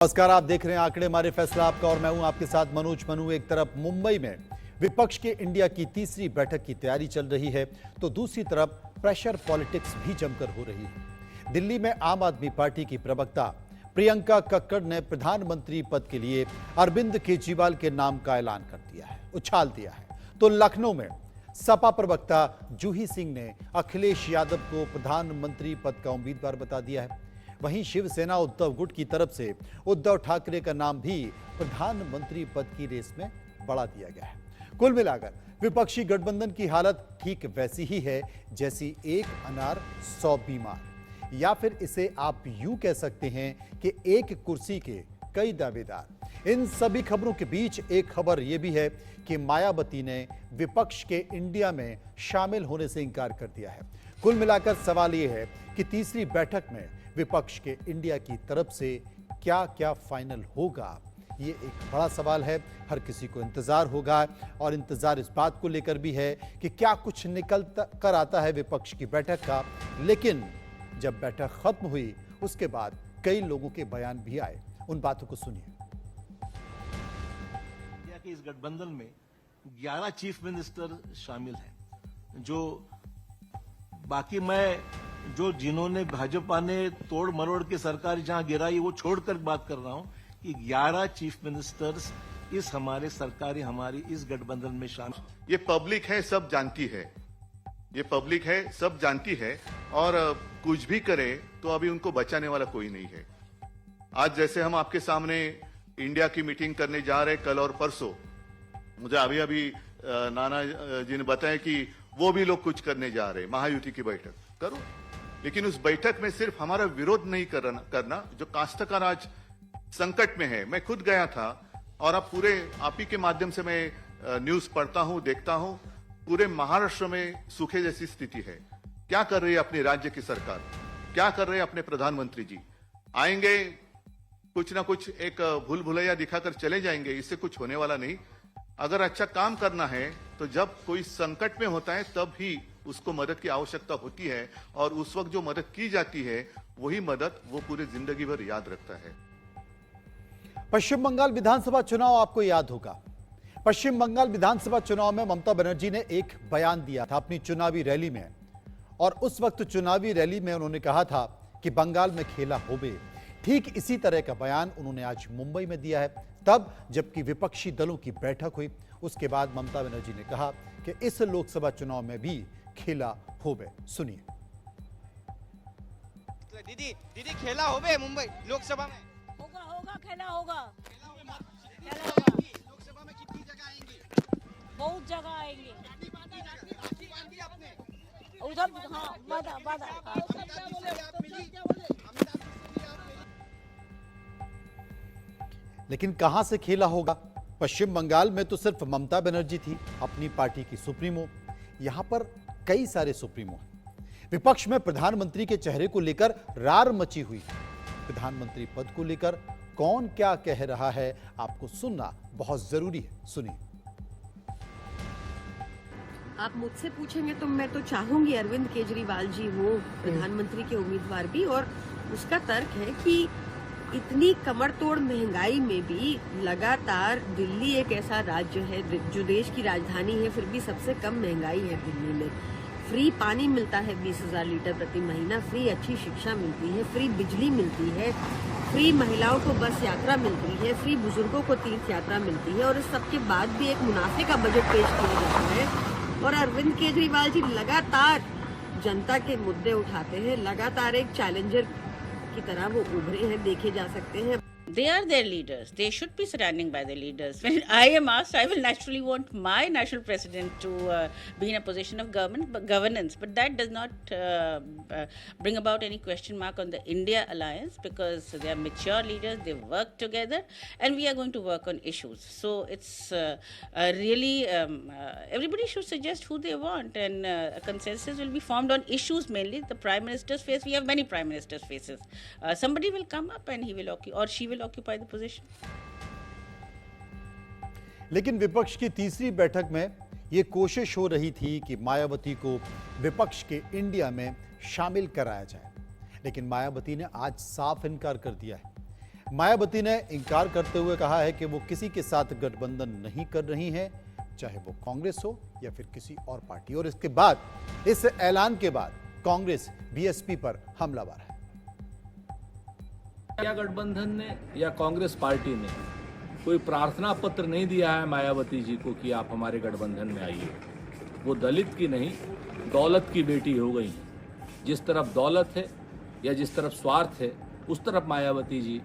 नमस्कार, आप देख रहे हैं आंकड़े हमारे फैसला आपका और मैं हूं आपके साथ मनोज मनु। एक तरफ मुंबई में विपक्ष के इंडिया की तीसरी बैठक की तैयारी चल रही है तो दूसरी तरफ प्रेशर पॉलिटिक्स भी जमकर हो रही है। दिल्ली में आम आदमी पार्टी की प्रवक्ता प्रियंका कक्कड़ ने प्रधानमंत्री पद के लिए अरविंद केजरीवाल के नाम का ऐलान कर दिया है, उछाल दिया है। तो लखनऊ में सपा प्रवक्ता जूही सिंह ने अखिलेश यादव को प्रधानमंत्री पद का उम्मीदवार बता दिया है। वहीं शिवसेना उद्धव गुट की तरफ से उद्धव ठाकरे का नाम भी प्रधानमंत्री पद की रेस में बढ़ा दिया गया है। कुल मिलाकर विपक्षी गठबंधन की हालत ठीक वैसी ही है जैसी एक अनार 100 बीमार, या फिर इसे आप यूं कह सकते हैं कि एक कुर्सी के कई दावेदार। इन सभी खबरों के बीच एक खबर यह भी है कि मायावती ने विपक्ष के इंडिया में शामिल होने से इंकार कर दिया है। कुल मिलाकर सवाल यह है कि तीसरी बैठक में विपक्ष के इंडिया की तरफ से क्या क्या फाइनल होगा, ये एक बड़ा सवाल है। हर किसी को इंतजार होगा और इंतजार इस बात को लेकर भी है कि क्या कुछ निकल कर आता है विपक्ष की बैठक का। लेकिन जब बैठक खत्म हुई उसके बाद कई लोगों के बयान भी आए, उन बातों को सुनिए। इंडिया के इस गठबंधन में 11 चीफ मिनिस्टर शामिल हैं, जो बाकी मैं जो जिन्होंने भाजपा ने तोड़ मरोड़ के सरकार जहां गिराई वो छोड़कर बात कर रहा हूं कि 11 चीफ मिनिस्टर्स इस हमारे सरकारी हमारी इस गठबंधन में शामिल। ये पब्लिक है, सब जानती है, ये पब्लिक है, सब जानती है और कुछ भी करे तो अभी उनको बचाने वाला कोई नहीं है। आज जैसे हम आपके सामने इंडिया की मीटिंग करने जा रहे कल और परसों, मुझे अभी नाना जी ने बताया कि वो भी लोग कुछ करने जा रहे, महायुति की बैठक करो, लेकिन उस बैठक में सिर्फ हमारा विरोध नहीं करना। जो काश्तकार आज संकट में है, मैं खुद गया था और अब पूरे आप ही के माध्यम से मैं न्यूज पढ़ता हूं, देखता हूं, पूरे महाराष्ट्र में सूखे जैसी स्थिति है। क्या कर रही है अपने राज्य की सरकार, क्या कर रहे हैं अपने प्रधानमंत्री जी? आएंगे कुछ ना कुछ एक भूल भुलैया दिखाकर चले जाएंगे, इससे कुछ होने वाला नहीं। अगर अच्छा काम करना है तो जब कोई संकट में होता है तब ही उसको मदद की आवश्यकता होती है और उस वक्त जो मदद की जाती है वही मदद वो पूरे जिंदगी भर याद रखता है। पश्चिम बंगाल विधानसभा चुनाव आपको याद होगा। पश्चिम बंगाल विधानसभा चुनाव में ममता बनर्जी ने एक बयान दिया था अपनी चुनावी रैली में, और उस वक्त चुनावी रैली में उन्होंने कहा था कि बंगाल में खेला होवे। ठीक इसी तरह का बयान उन्होंने आज मुंबई में दिया है, तब जबकि विपक्षी दलों की बैठक हुई। उसके बाद ममता बनर्जी ने कहा कि इस लोकसभा चुनाव में भी खेला होवे। सुनिए। दीदी खेला होवे मुंबई लोकसभा में होगा खेला होगा। लोकसभा में कितनी जगह आएंगी? बहुत जगह आएंगे उधर। हाँ, बादा लेकिन कहां से खेला होगा? पश्चिम बंगाल में तो सिर्फ ममता बनर्जी थी, अपनी पार्टी की सुप्रीमो। यहां पर कई सारे सुप्रीमो हैं। विपक्ष में प्रधानमंत्री के चेहरे को लेकर रार मची हुई है। प्रधानमंत्री पद को लेकर कौन क्या कह रहा है आपको सुनना बहुत जरूरी है। सुनिए। आप मुझसे पूछेंगे तो मैं तो चाहूंगी अरविंद केजरीवाल जी हो प्रधानमंत्री के उम्मीदवार भी, और उसका तर्क है कि इतनी कमर तोड़ महंगाई में भी लगातार दिल्ली एक ऐसा राज्य है जो देश की राजधानी है, फिर भी सबसे कम महंगाई है दिल्ली में। फ्री पानी मिलता है 20,000 लीटर प्रति महीना, फ्री अच्छी शिक्षा मिलती है, फ्री बिजली मिलती है, फ्री महिलाओं को बस यात्रा मिलती है, फ्री बुजुर्गों को तीर्थ यात्रा मिलती है, और इस सबके बाद भी एक मुनाफे का बजट पेश किया जाता है। और अरविंद केजरीवाल जी लगातार जनता के मुद्दे उठाते हैं, लगातार एक चैलेंजर की तरह वो उभरे हैं, देखे जा सकते हैं। They are their leaders. They should be standing by their leaders. When I am asked, I will naturally want my national president to be in a position of governance. But that does not bring about any question mark on the India alliance, because they are mature leaders. They work together, and we are going to work on issues. So it's really everybody should suggest who they want, and a consensus will be formed on issues mainly. The prime minister's face. We have many prime ministers' faces. Somebody will come up and he will or she will occupy the position. लेकिन विपक्ष की तीसरी बैठक में यह कोशिश हो रही थी कि मायावती को विपक्ष के इंडिया में शामिल कराया जाए, लेकिन मायावती ने आज साफ इनकार कर दिया है। मायावती ने इंकार करते हुए कहा है कि वो किसी के साथ गठबंधन नहीं कर रही हैं, चाहे वो कांग्रेस हो या फिर किसी और पार्टी। और इसके बाद, इस ऐलान के बाद कांग्रेस बीएसपी पर हमलावर है। या गठबंधन ने या कांग्रेस पार्टी ने कोई प्रार्थना पत्र नहीं दिया है मायावती जी को कि आप हमारे गठबंधन में आइए। वो दलित की नहीं, दौलत की बेटी हो गई। जिस तरफ दौलत है या जिस तरफ स्वार्थ है, उस तरफ मायावती जी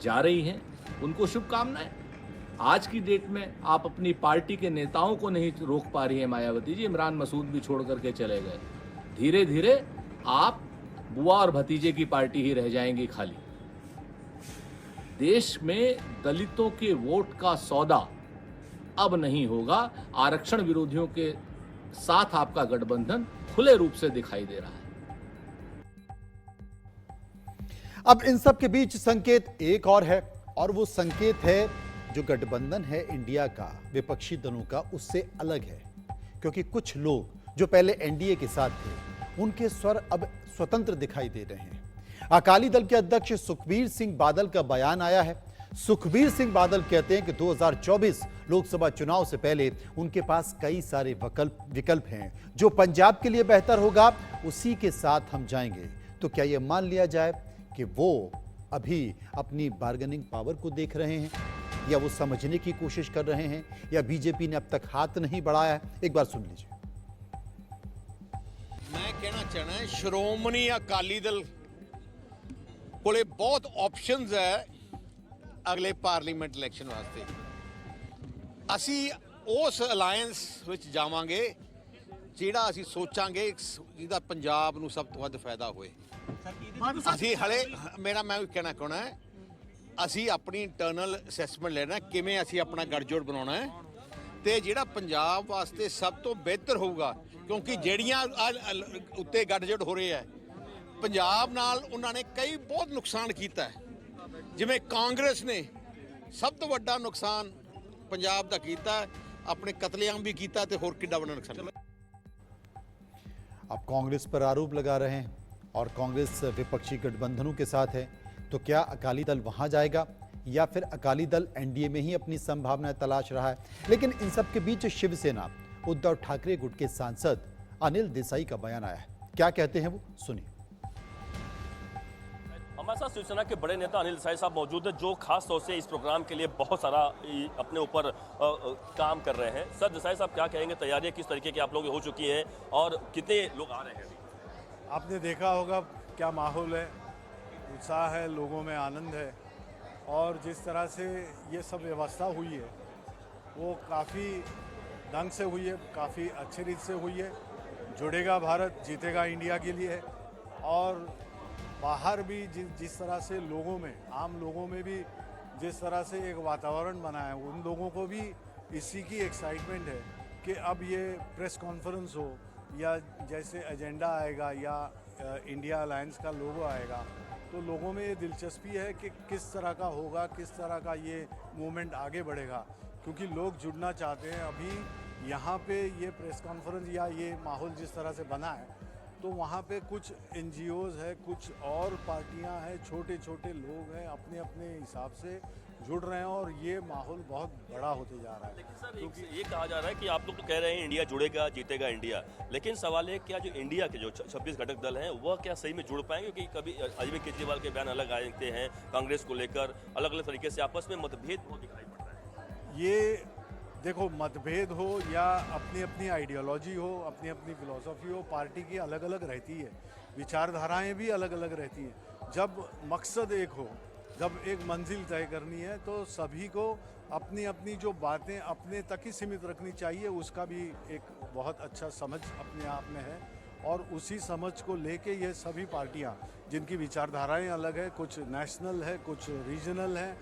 जा रही हैं। उनको शुभकामनाएं। आज की डेट में आप अपनी पार्टी के नेताओं को नहीं रोक पा रही हैं मायावती जी। इमरान मसूद भी छोड़ करके चले गए। धीरे धीरे आप बुआ और भतीजे की पार्टी ही रह जाएंगी खाली। देश में दलितों के वोट का सौदा अब नहीं होगा। आरक्षण विरोधियों के साथ आपका गठबंधन खुले रूप से दिखाई दे रहा है। अब इन सब के बीच संकेत एक और है, और वो संकेत है जो गठबंधन है इंडिया का विपक्षी दलों का, उससे अलग है। क्योंकि कुछ लोग जो पहले एनडीए के साथ थे, उनके स्वर अब स्वतंत्र दिखाई दे रहे हैं। अकाली दल के अध्यक्ष सुखबीर सिंह बादल का बयान आया है। सुखबीर सिंह बादल कहते हैं कि 2024 लोकसभा चुनाव से पहले उनके पास कई सारे विकल्प हैं। जो पंजाब के लिए बेहतर होगा, उसी के साथ हम जाएंगे। तो क्या यह मान लिया जाए कि वो अभी अपनी बार्गेनिंग पावर को देख रहे हैं, या वो समझने की कोशिश कर रहे हैं, या बीजेपी ने अब तक हाथ नहीं बढ़ाया है? एक बार सुन लीजिए। मैं कहना चाहना है, श्रोमणी अकाली दल कोले बहुत ऑप्शंस है अगले पार्लीमेंट इलेक्शन वास्ते। ਅਸੀਂ ਉਸ ਅਲਾਈਅੰਸ ਵਿੱਚ ਜਾਵਾਂਗੇ ਜਿਹੜਾ ਅਸੀਂ ਸੋਚਾਂਗੇ ਜਿਹਦਾ ਪੰਜਾਬ ਨੂੰ ਸਭ ਤੋਂ ਵੱਧ ਫਾਇਦਾ ਹੋਏ। ਅਸੀਂ ਹਲੇ ਮੈਂ ਵੀ ਕਹਿਣਾ ਚਾਹੁੰਦਾ ਹੈ, ਅਸੀਂ ਆਪਣੀ ਇੰਟਰਨਲ ਅਸੈਸਮੈਂਟ ਲੈਣਾ ਕਿਵੇਂ ਅਸੀਂ ਆਪਣਾ ਗੱਠਜੋੜ ਬਣਾਉਣਾ ਹੈ ਤੇ ਜਿਹੜਾ ਪੰਜਾਬ ਵਾਸਤੇ ਸਭ ਤੋਂ ਬਿਹਤਰ ਹੋਊਗਾ। ਕਿਉਂਕਿ ਜਿਹੜੀਆਂ ਉੱਤੇ ਗੱਠਜੋੜ ਹੋ ਰਹੇ ਹੈ, ਪੰਜਾਬ ਨਾਲ ਉਹਨਾਂ ਨੇ ਕਈ ਬਹੁਤ ਨੁਕਸਾਨ ਕੀਤਾ ਹੈ। ਜਿਵੇਂ ਕਾਂਗਰਸ ਨੇ ਸਭ ਤੋਂ ਵੱਡਾ ਨੁਕਸਾਨ ਪੰਜਾਬ ਦਾ ਕੀਤਾ, ਆਪਣੇ ਕਤਲੇਆਮ ਵੀ ਕੀਤਾ ਤੇ ਹੋਰ ਕਿੱਡਾ ਵੱਡਾ ਨੁਕਸਾਨ। अब कांग्रेस पर आरोप लगा रहे हैं, और कांग्रेस विपक्षी गठबंधनों के साथ है। तो क्या अकाली दल वहां जाएगा, या फिर अकाली दल एनडीए में ही अपनी संभावनाएं तलाश रहा है? लेकिन इन सब के बीच शिवसेना उद्धव ठाकरे गुट के सांसद अनिल देसाई का बयान आया है। क्या कहते हैं वो, सुनिए। हमारे साथ शिवसेना के बड़े नेता अनिल देसाई साहब मौजूद हैं, जो खास तौर से इस प्रोग्राम के लिए बहुत सारा अपने ऊपर काम कर रहे हैं। सर, देसाई साहब क्या कहेंगे, तैयारियां किस तरीके की आप लोग हो चुकी हैं और कितने लोग आ रहे हैं? आपने देखा होगा क्या माहौल है, उत्साह है, लोगों में आनंद है, और जिस तरह से ये सब व्यवस्था हुई है वो काफ़ी ढंग से हुई है, काफ़ी अच्छी रीत से हुई है। जुड़ेगा भारत, जीतेगा इंडिया के लिए। और बाहर भी जिस तरह से लोगों में, आम लोगों में भी जिस तरह से एक वातावरण बना है, उन लोगों को भी इसी की एक्साइटमेंट है कि अब ये प्रेस कॉन्फ्रेंस हो या जैसे एजेंडा आएगा या इंडिया अलायंस का लोगो आएगा, तो लोगों में ये दिलचस्पी है कि किस तरह का होगा, किस तरह का ये मूवमेंट आगे बढ़ेगा, क्योंकि लोग जुड़ना चाहते हैं। अभी यहाँ पे ये प्रेस कॉन्फ्रेंस या ये माहौल जिस तरह से बना है, तो वहाँ पे कुछ एनजीओज है, कुछ और पार्टियाँ हैं, छोटे छोटे लोग हैं, अपने अपने हिसाब से जुड़ रहे हैं, और ये माहौल बहुत बड़ा होते जा रहा है। लेकिन सर, क्योंकि ये कहा जा रहा है कि आप लोग तो कह रहे हैं इंडिया जुड़ेगा, जीतेगा इंडिया, लेकिन सवाल है क्या जो इंडिया के जो 26 घटक दल हैं वह क्या सही में जुड़ पाएंगे? क्योंकि कभी अरविंद केजरीवाल के बयान अलग आते हैं, कांग्रेस को लेकर अलग अलग तरीके से आपस में मतभेद बहुत दिखाई पड़ रहा है। ये देखो, मतभेद हो या अपनी अपनी आइडियोलॉजी हो, अपनी अपनी फिलॉसफी हो, पार्टी की अलग अलग रहती है, विचारधाराएं भी अलग अलग रहती हैं। जब मकसद एक हो, जब एक मंजिल तय करनी है, तो सभी को अपनी अपनी जो बातें अपने तक ही सीमित रखनी चाहिए। उसका भी एक बहुत अच्छा समझ अपने आप में है, और उसी समझ को लेके ये सभी पार्टियां, जिनकी विचारधाराएं अलग है, कुछ नेशनल है, कुछ रीजनल है,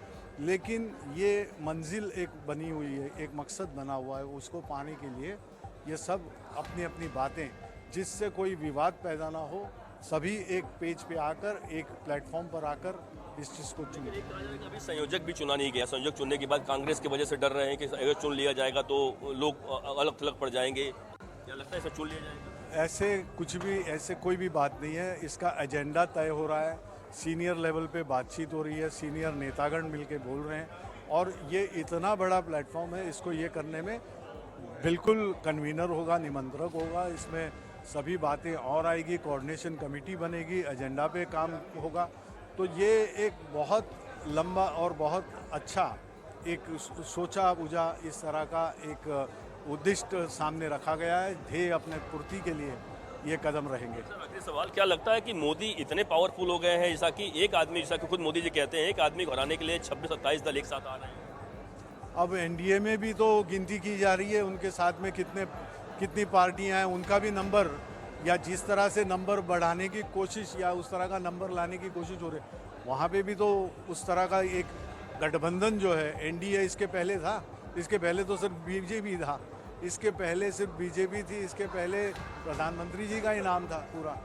लेकिन ये मंजिल एक बनी हुई है, एक मकसद बना हुआ है, उसको पाने के लिए ये सब अपनी अपनी बातें, जिससे कोई विवाद पैदा ना हो, सभी एक पेज पे आकर, एक प्लेटफॉर्म पर आकर इस चीज़ को चुने। अभी संयोजक भी चुना नहीं गया, संयोजक चुनने के बाद कांग्रेस की वजह से डर रहे हैं कि अगर चुन लिया जाएगा तो लोग अलग थलग पड़ जाएंगे। क्या लगता है ऐसा चुन लिया जाएगा? ऐसे कुछ भी, ऐसे कोई भी बात नहीं है। इसका एजेंडा तय हो रहा है, सीनियर लेवल पे बातचीत हो रही है, सीनियर नेतागण मिलके बोल रहे हैं, और ये इतना बड़ा प्लेटफॉर्म है, इसको ये करने में बिल्कुल कन्वीनर होगा, निमंत्रक होगा, इसमें सभी बातें और आएगी, कोऑर्डिनेशन कमेटी बनेगी, एजेंडा पे काम होगा। तो ये एक बहुत लंबा और बहुत अच्छा एक सोचा बुझा इस तरह का एक उद्दिष्ट सामने रखा गया है। ध्येय अपने पूर्ति के लिए ये कदम रहेंगे। आखिरी सवाल, क्या लगता है कि मोदी इतने पावरफुल हो गए हैं, जैसा कि एक आदमी, जैसा कि खुद मोदी जी कहते हैं, एक आदमी को हराने के लिए 26-27 दल एक साथ आ रहे हैं? अब एनडीए में भी तो गिनती की जा रही है, उनके साथ में कितनी पार्टियां हैं, उनका भी नंबर, या जिस तरह से नंबर बढ़ाने की कोशिश या उस तरह का नंबर लाने की कोशिश हो रही है, वहाँ पे भी तो उस तरह का एक गठबंधन जो है, एनडीए इसके पहले था, इसके पहले तो सिर्फ बीजेपी था, इसके पहले सिर्फ बीजेपी थी, इसके पहले प्रधानमंत्री जी का ही नाम था पूरा।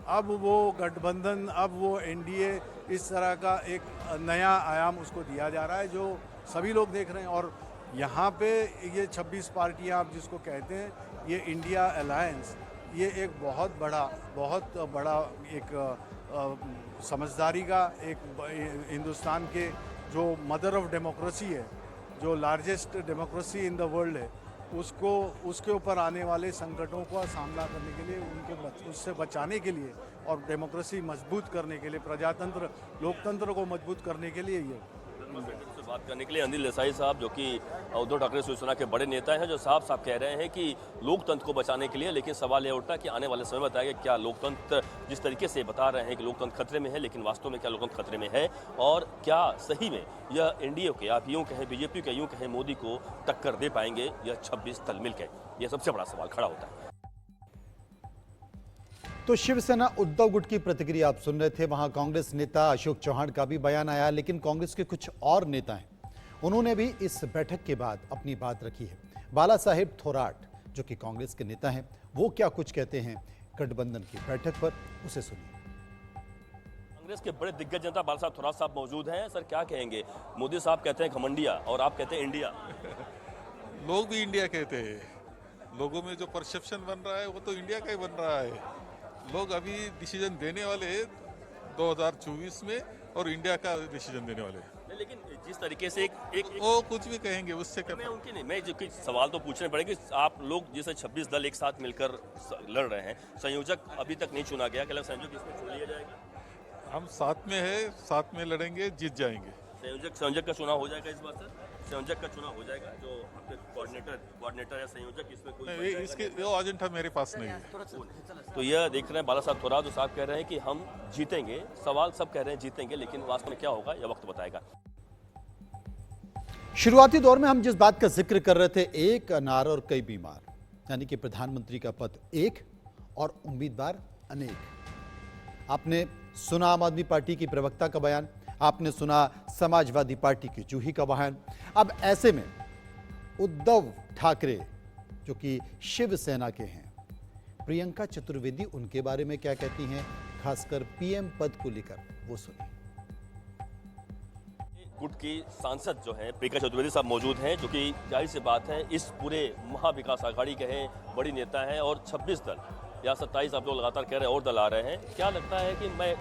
अब वो गठबंधन, अब वो एनडीए, इस तरह का एक नया आयाम उसको दिया जा रहा है जो सभी लोग देख रहे हैं। और यहाँ पे ये 26 पार्टियाँ आप जिसको कहते हैं, ये इंडिया अलायंस, ये एक बहुत बड़ा एक समझदारी का एक हिंदुस्तान के जो मदर ऑफ डेमोक्रेसी है, जो largest democracy in the world है, उसके ऊपर आने वाले संकटों का सामना करने के लिए, उससे बचाने के लिए और डेमोक्रेसी मजबूत करने के लिए, प्रजातंत्र लोकतंत्र को मजबूत करने के लिए ये से बात करने के लिए अनिल देसाई साहब, जो कि उद्धव ठाकरे शिवसेना के बड़े नेता हैं, जो साफ कह रहे हैं कि लोकतंत्र को बचाने के लिए, लेकिन सवाल यह उठता है कि आने वाले समय में बताएगा क्या लोकतंत्र, जिस तरीके से बता रहे हैं कि लोकतंत्र खतरे में है, लेकिन वास्तव में क्या लोकतंत्र खतरे में है, और क्या सही में यह एनडीए के, आप यूँ कहें बीजेपी के, यूँ कहें मोदी को टक्कर दे पाएंगे यह 26 दल मिलकर? यह सबसे बड़ा सवाल खड़ा होता है। तो शिवसेना उद्धव गुट की प्रतिक्रिया आप सुन रहे थे। वहां कांग्रेस नेता अशोक चौहान का भी बयान आया, लेकिन कांग्रेस के कुछ और नेता हैं, उन्होंने भी इस बैठक के बाद अपनी बात रखी है। बाला साहेब थोराट, जो कि कांग्रेस के नेता हैं, वो क्या कुछ कहते हैं गठबंधन की बैठक पर, उसे सुनिए। कांग्रेस के बड़े दिग्गज नेता बाला साहब थोराट साहब मौजूद हैं। सर, क्या कहेंगे? मोदी साहब कहते हैं घमंडिया और आप कहते हैं इंडिया। लोग भी इंडिया कहते हैं, लोगों में जो परसेप्शन बन रहा है वो तो इंडिया का ही बन रहा है। लोग अभी डिसीजन देने वाले हैं 2024 में, और इंडिया का डिसीजन देने वाले हैं। लेकिन जिस तरीके से एक वो कुछ भी कहेंगे उससे क्या, मैं उनकी नहीं, मैं जो कि सवाल तो पूछने पड़ेंगे। आप लोग जैसे 26 दल एक साथ मिलकर लड़ रहे हैं, संयोजक अभी तक नहीं चुना गया, क्या संयोजक इसमें चुन लिया जाएगा? हम साथ में है, साथ में लड़ेंगे, जीत जाएंगे। संयोजक का चुनाव हो जाएगा इस बार? सर, संयोजक का चुनाव हो जाएगा, जो आपके कोऑर्डिनेटर या संयोजक, इसमें कोई इसके वो एजेंडा मेरे पास नहीं है। तो यह देख रहे हैं बाला साहब थोराट, जो साहब कह रहे हैं कि हम जीतेंगे। सवाल सब कह रहे हैं जीतेंगे, लेकिन वास्तव में क्या होगा यह वक्त बताएगा। शुरुआती दौर में हम जिस बात का जिक्र कर रहे थे, एक अनार और कई बीमार, यानी कि प्रधानमंत्री का पद एक और उम्मीदवार अनेक। आपने सुना आम आदमी पार्टी की प्रवक्ता का बयान, आपने सुना समाजवादी पार्टी की जूही का बयान। अब ऐसे में उद्धव ठाकरे, जो कि शिवसेना के हैं, प्रियंका चतुर्वेदी उनके बारे में क्या कहती हैं, खासकर पीएम पद को लेकर, वो सुनिए। गुट की सांसद जो है प्रियंका चतुर्वेदी साहब मौजूद हैं, जो कि जाहिर सी बात है इस पूरे महाविकास आघाड़ी के हैं, बड़ी नेता हैं, और 26 दल या 27 आप लोग लगातार कह रहे हैं और दल आ रहे हैं। क्या लगता है कि मैं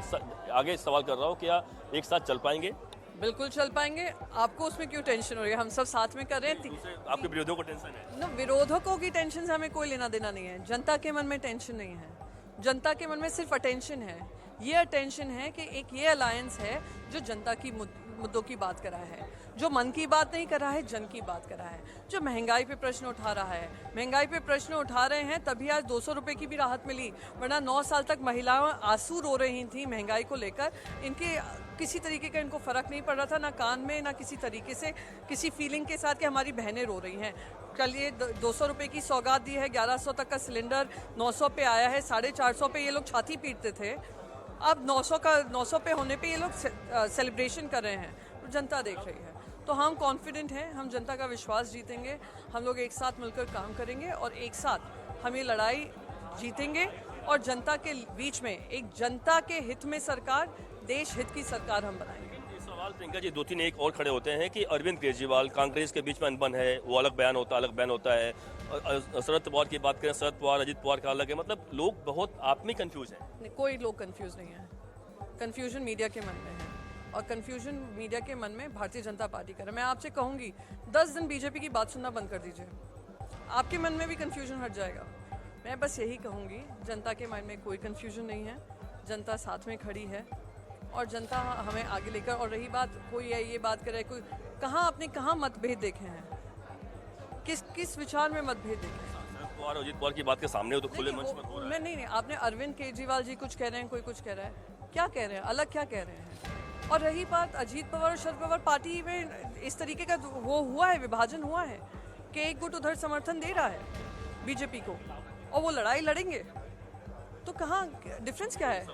आगे सवाल कर रहा हूँ, क्या एक साथ चल पाएंगे? बिल्कुल चल पाएंगे। आपको उसमें क्यों टेंशन हो रही है? हम सब साथ में कर रहे हैं। आपके विरोधियों को टेंशन है? नो, विरोधकों की टेंशन से हमें कोई लेना देना नहीं है। जनता के मन में टेंशन नहीं है। जनता के मन में सिर्फ अटेंशन है। ये अटेंशन है कि एक ये अलायंस है जो जनता की मुद्दों की बात कर रहा है, जो मन की बात नहीं कर रहा है, जन की बात कर रहा है, जो महंगाई पे प्रश्न उठा रहा है। महंगाई पे प्रश्न उठा रहे हैं तभी आज 200 रुपए की भी राहत मिली, वरना 9 साल तक महिलाएं आंसू रो रही थी महंगाई को लेकर। इनके किसी तरीके का इनको फर्क नहीं पड़ रहा था, ना कान में, ना किसी तरीके से, किसी फीलिंग के साथ कि हमारी बहनें रो रही हैं। चलिए 200 रुपए की सौगात दी है, 1100 तक का सिलेंडर 900 पे आया है, 450 पे ये लोग छाती पीटते थे, अब 900 पे होने पे ये लोग सेलिब्रेशन कर रहे हैं। तो जनता देख रही है, तो हम कॉन्फिडेंट हैं, हम जनता का विश्वास जीतेंगे। हम लोग एक साथ मिलकर काम करेंगे और एक साथ हम ये लड़ाई जीतेंगे, और जनता के बीच में एक जनता के हित में सरकार, देश हित की सरकार हम बनाएंगे। सवाल प्रियंका जी 2-3 एक और खड़े होते हैं कि अरविंद केजरीवाल, कांग्रेस के बीच में अनबन है, वो अलग बयान होता है। शरद पवार की बात करें, शरद पवार, अजित पवार का अलग है। मतलब लोग बहुत आप में कंफ्यूज हैं। कोई लोग कंफ्यूज नहीं है, कंफ्यूजन मीडिया के मन में है और कंफ्यूजन मीडिया के मन में भारतीय जनता पार्टी का है। मैं आपसे कहूँगी 10 दिन बीजेपी की बात सुनना बंद कर दीजिए, आपके मन में भी कंफ्यूजन हट जाएगा। मैं बस यही कहूँगी, जनता के मन में कोई कंफ्यूजन नहीं है, जनता साथ में खड़ी है और जनता हमें आगे लेकर। और रही बात, कोई ये बात करे कोई कहाँ, आपने कहाँ मतभेद देखे हैं, किस विचार में मतभेद देखे हैं? और अजीत पवार की बात के सामने हो तो खुले मंच पर हो रहा है। नहीं, आपने अरविंद केजरीवाल जी कुछ कह रहे हैं, कोई कुछ कह रहा है, क्या कह रहे हैं, अलग क्या कह रहे हैं? और रही बात अजीत पवार और शरद पवार, पार्टी में इस तरीके का वो हुआ है, विभाजन हुआ है कि एक गुट उधर समर्थन दे रहा है बीजेपी को और वो लड़ाई लड़ेंगे, तो कहाँ डिफरेंस क्या है?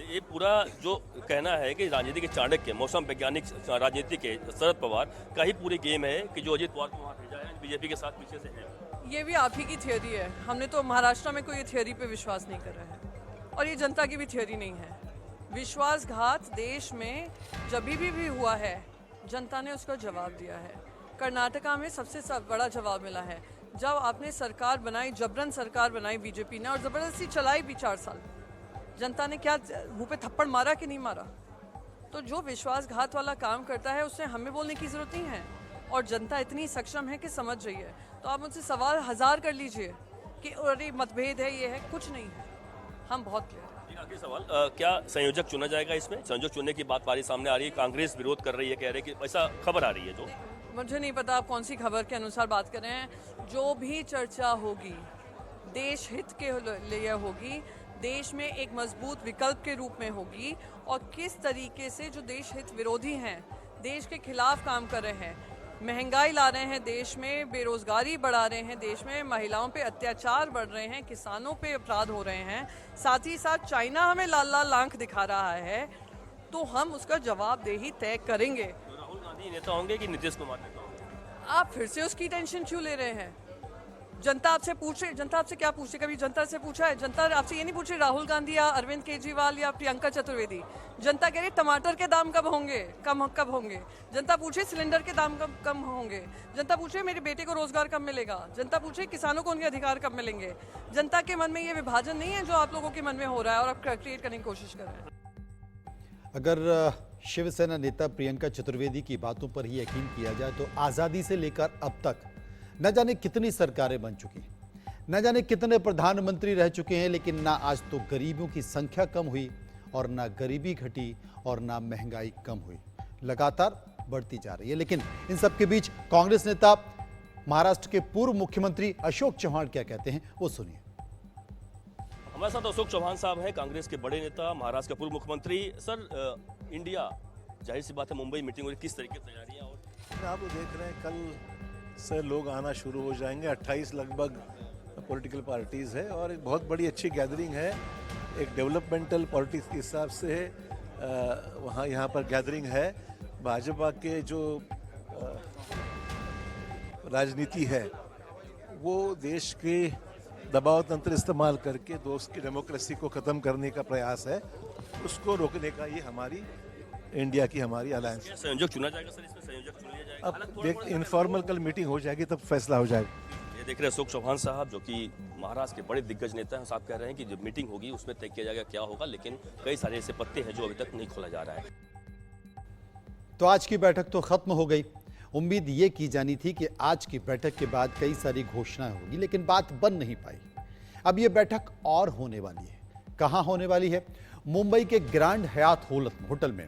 ये पूरा जो कहना है कि राजनीति के चाणक्य, मौसम वैज्ञानिक राजनीति के शरद पवार का ही पूरी गेम है कि जो अजीत पवार को वहाँ भेजा है, बीजेपी के साथ पीछे से है। ये भी आप ही की थियोरी है, हमने तो महाराष्ट्र में कोई थियोरी पे विश्वास नहीं कर रहा है और ये जनता की भी थियोरी नहीं है। विश्वासघात देश में जब भी हुआ है, जनता ने उसका जवाब दिया है। कर्नाटका में सबसे बड़ा जवाब मिला है जब आपने सरकार बनाई, जबरन सरकार बनाई बीजेपी ने और ज़बरदस्ती चलाई भी 4 साल। जनता ने क्या मुंह पे थप्पड़ मारा कि नहीं मारा? तो जो विश्वासघात वाला काम करता है उससे हमें बोलने की ज़रूरत नहीं है और जनता इतनी सक्षम है कि समझ रही है। तो आप मुझसे सवाल 1000 कर लीजिए कि अरे मतभेद है, ये है, कुछ नहीं है, हम बहुत क्लियर हैं। एक आखिरी सवाल, क्या संयोजक चुना जाएगा? इसमें संयोजक चुनने की बात पारी सामने आ रही है, कांग्रेस विरोध कर रही है, कह रहे हैं कि ऐसा खबर आ रही है। जो मुझे नहीं पता आप कौन सी खबर के अनुसार बात कर रहे हैं। जो भी चर्चा होगी देश हित के लिए होगी, देश में एक मजबूत विकल्प के रूप में होगी और किस तरीके से जो देश हित विरोधी हैं, देश के खिलाफ काम कर रहे हैं, महंगाई ला रहे हैं देश में, बेरोजगारी बढ़ा रहे हैं देश में, महिलाओं पे अत्याचार बढ़ रहे हैं, किसानों पे अपराध हो रहे हैं, साथ ही साथ चाइना हमें लाल लाल आंख दिखा रहा है, तो हम उसका जवाबदेही तय करेंगे। तो राहुल गांधी नेता होंगे कि नीतीश कुमार नेता होंगे? आप फिर से उसकी टेंशन क्यों ले रहे हैं? जनता आपसे पूछे, जनता आपसे क्या पूछे? कभी जनता से पूछा है? जनता आपसे ये नहीं पूछे राहुल गांधी या अरविंद केजरीवाल या प्रियंका चतुर्वेदी। जनता कह रही टमाटर के दाम कब होंगे, कब होंगे। जनता पूछे सिलेंडर के दाम कब होंगे। जनता पूछे मेरे बेटे को रोजगार कब मिलेगा। जनता पूछे किसानों को उनके अधिकार कब मिलेंगे। जनता के मन में ये विभाजन नहीं है जो आप लोगों के मन में हो रहा है और आप क्रिएट करने की कोशिश कर रहे हैं। अगर शिवसेना नेता प्रियंका चतुर्वेदी की बातों पर ही यकीन किया जाए तो आजादी से लेकर अब तक न जाने कितनी सरकारें बन चुकी, न जाने कितने प्रधानमंत्री रह चुके हैं, लेकिन ना आज तो गरीबों की संख्या कम हुई और ना गरीबी घटी और ना महंगाई कम हुई, लगातार बढ़ती जा रही है। लेकिन इन सब के बीच कांग्रेस नेता महाराष्ट्र के पूर्व मुख्यमंत्री अशोक चौहान क्या कहते हैं, वो सुनिए। हमारे साथ अशोक चौहान साहब हैं, कांग्रेस के बड़े नेता, महाराष्ट्र के पूर्व मुख्यमंत्री। सर, इंडिया, जाहिर सी बात है मुंबई मीटिंग हो रही, किस तरीके की तैयारियां? और आप देख रहे हैं कल से लोग आना शुरू हो जाएंगे। 28 लगभग पॉलिटिकल पार्टीज है और एक बहुत बड़ी अच्छी गैदरिंग है। एक डेवलपमेंटल पॉलिटिक्स के हिसाब से वहाँ यहाँ पर गैदरिंग है। भाजपा के जो राजनीति है वो देश के दबाव तंत्र इस्तेमाल करके दोस्त की डेमोक्रेसी को ख़त्म करने का प्रयास है। उसको रोकने का ये हमारी इंडिया की हमारी अलायंस। संयोजक चुना जाएगा सर? इसमें संयोजक चुन लिया जाएगा? अब देख, इनफॉर्मल कल मीटिंग हो जाएगी तब फैसला हो जाएगा। ये देख रहे हैं अशोक चौहान साहब, जो कि महाराष्ट्र के बड़े दिग्गज नेता हैं। साहब कह रहे हैं कि जब मीटिंग होगी उसमें तय किया जाएगा क्या होगा, लेकिन कई सारे ऐसे पत्ते हैं जो अभी तक नहीं खोला जा रहा है। तो आज की बैठक तो खत्म हो गई। उम्मीद ये की जानी थी कि आज की बैठक के बाद कई सारी घोषणाएं होगी, लेकिन बात बन नहीं पाई। अब ये बैठक और होने वाली है। कहां होने वाली है? मुंबई के ग्रैंड हयात होटल में,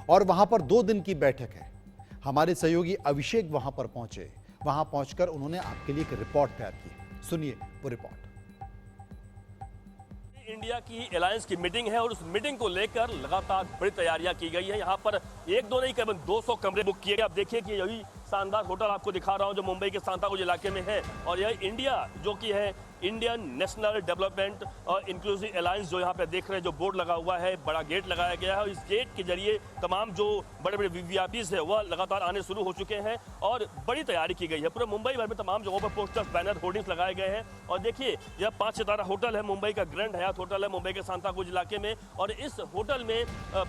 और वहां पर 2 दिन की बैठक है। हमारे सहयोगी अभिषेक वहां पर पहुंचे। वहां पहुंचकर उन्होंने आपके लिए एक रिपोर्ट तैयार की। सुनिए वो रिपोर्ट। इंडिया की अलायंस की मीटिंग है और उस मीटिंग को लेकर लगातार बड़ी तैयारियां की गई है। यहाँ पर 1-2 नहीं, करीबन 200 कमरे बुक किए गए। आप देखिए कि यही शानदार होटल आपको दिखा रहा हूँ जो मुंबई के सांताक्रूज इलाके में है, और यह इंडिया जो कि है इंडियन नेशनल डेवलपमेंट और इंक्लूसिव अलायंस, जो यहाँ पे देख रहे हैं, जो बोर्ड लगा हुआ है, बड़ा गेट लगाया गया है और इस गेट के जरिए तमाम जो बड़े बड़े वीवीआईपीज है वह लगातार आने शुरू हो चुके हैं और बड़ी तैयारी की गई है। पूरे मुंबई भर में तमाम जगहों पर पोस्टर्स, बैनर, होर्डिंग्स लगाए गए हैं। और देखिए, यह 5 सितारा होटल है, मुंबई का ग्रैंड हयात होटल है, मुंबई के सांताक्रूज इलाके में, और इस होटल में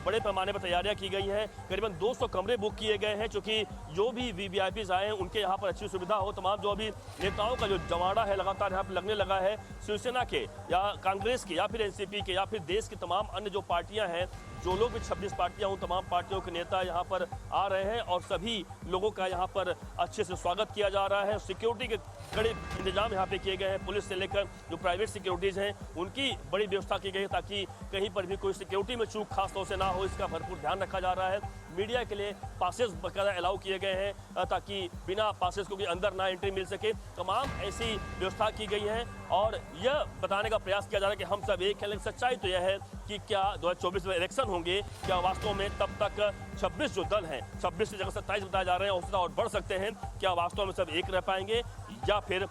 बड़े पैमाने पर तैयारियां की गई हैं। करीबन 200 कमरे बुक किए गए हैं, क्योंकि जो भी वीवीआईपीज आए हैं उनके यहाँ पर अच्छी सुविधा हो। तमाम जो अभी नेताओं का जो जमावड़ा है लगातार यहाँ पर लगने लगा है, शिवसेना के या कांग्रेस के या फिर एनसीपी के या फिर देश की तमाम अन्य जो पार्टियां हैं जो लोग भी 26 पार्टियां उन तमाम पार्टियों के नेता यहाँ पर आ रहे हैं और सभी लोगों का यहाँ पर अच्छे से स्वागत किया जा रहा है। सिक्योरिटी के कड़े इंतजाम यहाँ पे किए गए हैं। पुलिस से लेकर जो प्राइवेट सिक्योरिटीज हैं उनकी बड़ी व्यवस्था की गई है ताकि कहीं पर भी कोई सिक्योरिटी में चूक खास तौर से ना हो, इसका भरपूर ध्यान रखा जा रहा है। मीडिया के लिए पासेस बकायदा अलाउ किए गए हैं ताकि बिना पासेस को भी अंदर ना एंट्री मिल सके। तमाम ऐसी व्यवस्था की गई है और यह बताने का प्रयास किया जा रहा है कि हम सब एक हैं। लेकिन सच्चाई तो यह है कि क्या 2024 में इलेक्शन होंगे, क्या वास्तव में तब तक 26 जो दल हैं 26 की जगह 27 बताए जा रहे हैं और बढ़ सकते हैं, क्या वास्तव में सब एक रह पाएंगे या फिर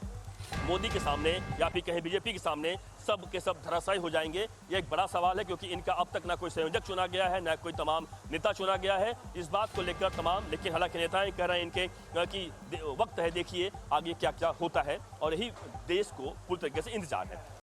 मोदी के सामने या फिर कहीं बीजेपी के सामने सब के सब धराशायी हो जाएंगे? ये एक बड़ा सवाल है क्योंकि इनका अब तक ना कोई संयोजक चुना गया है, ना कोई तमाम नेता चुना गया है। इस बात को लेकर तमाम, लेकिन हालांकि नेताएं कह रहे हैं इनके कि वक्त है, देखिए आगे क्या क्या होता है और यही देश को पूरी तरीके से इंतजार है।